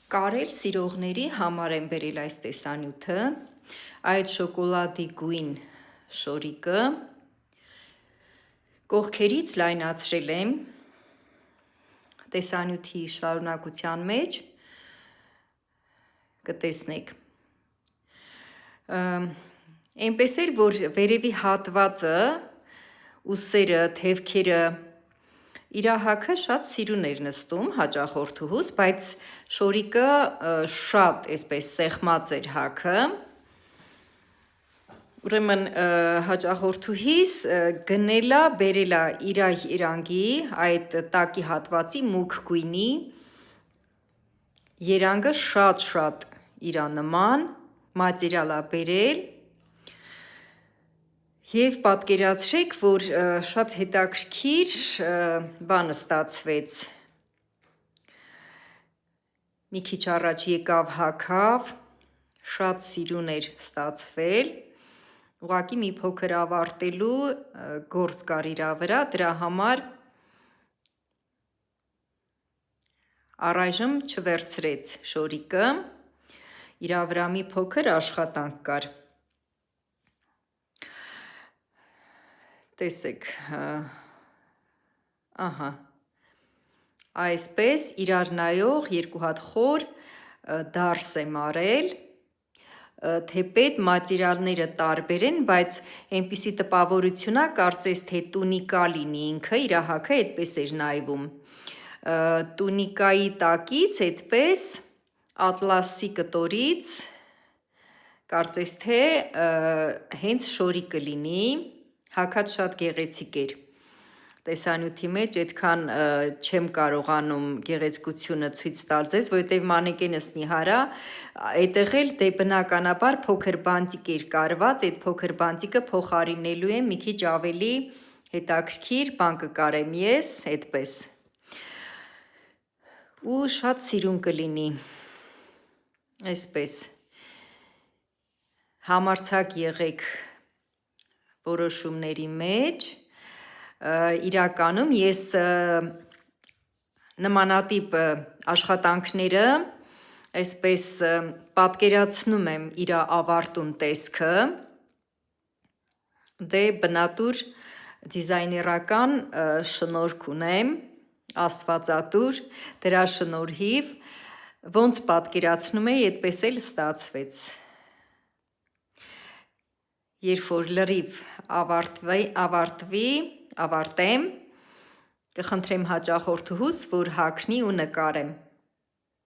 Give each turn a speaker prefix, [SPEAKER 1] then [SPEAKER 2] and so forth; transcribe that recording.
[SPEAKER 1] Կարել սիրողների համար եմ բերել այս տեսանյութը, այդ շոկոլադի գույն շորիկը, կողքերից լայնացրել եմ, տեսանյութի շարունակության մեջ կտեսնեք, այնպես էր, որ վերևի հատվածը, ուսերը, թևքերը, իր հաքը շատ սիրուն էր նստում հաճախորդուհուս, բայց շորիկը շատ այսպես սեղմած էր հաքը, ուրեմն հաճախորդուհիս գնելա, բերելա իր երանգի, այդ տակի հատվածի մուգ գույնի, երանգը շատ իրա նման, մատերիալա բերել, և պատկերացրեք, որ շատ հետաքրքիր բան ստացվեց, մի քիչ առաջ եկավ հագավ, շատ սիրուն էր ստացվել, ուղղակի մի փոքր ավարտելու գործ կար իրա վրա, դրա համար առայժմ չվերցրեց շորիկը, իրա վրա մի փոքր աշխատանք կար, տեսեք, ահա, այսպես իրար նայող երկու հատ խոր դարս եմ արել, թեպետ մատերիալները տարբեր են, բայց այնպիսի տպավորություն է, կարծես թե տունիկա լինի ինքը, իր հագը այդպես էր նայվում, տունիկայի տակից այդպես ատլասի կտորից, կարծես թե հենց շորիկը լինի, հագած շատ գեղեցիկ էր, տեսանյութի մեջ այդքան չեմ կարողանում գեղեցկությունը ցույց տալ ձեզ, որովհետև մանեկենս նիհարա, այդտեղ էլ դե բնականաբար փոքր բանտիկ էր կարված, այդ փոքր բանտիկը փոխարինելու եմ մի քիչ ավելի հետաքրքիր բան կկարեմ ես, այդպես, ու շատ սիրուն կլինի, այսպես, համարձակ եղեք որոշումների մեջ, իրականում ես նմանատիպ աշխատանքները այսպես պատկերացնում եմ իր ավարտուն տեսքը, դե բնատուր դիզայներական շնորհք ունեմ, աստվածատուր, դրա շնորհիվ ոնց պատկերացնում էի, այդպես էլ ստացվեց, երբ որ լրիվ ավարտեմ, կխնդրեմ հաճախորդուհուս, որ հագնի ու նկարեմ,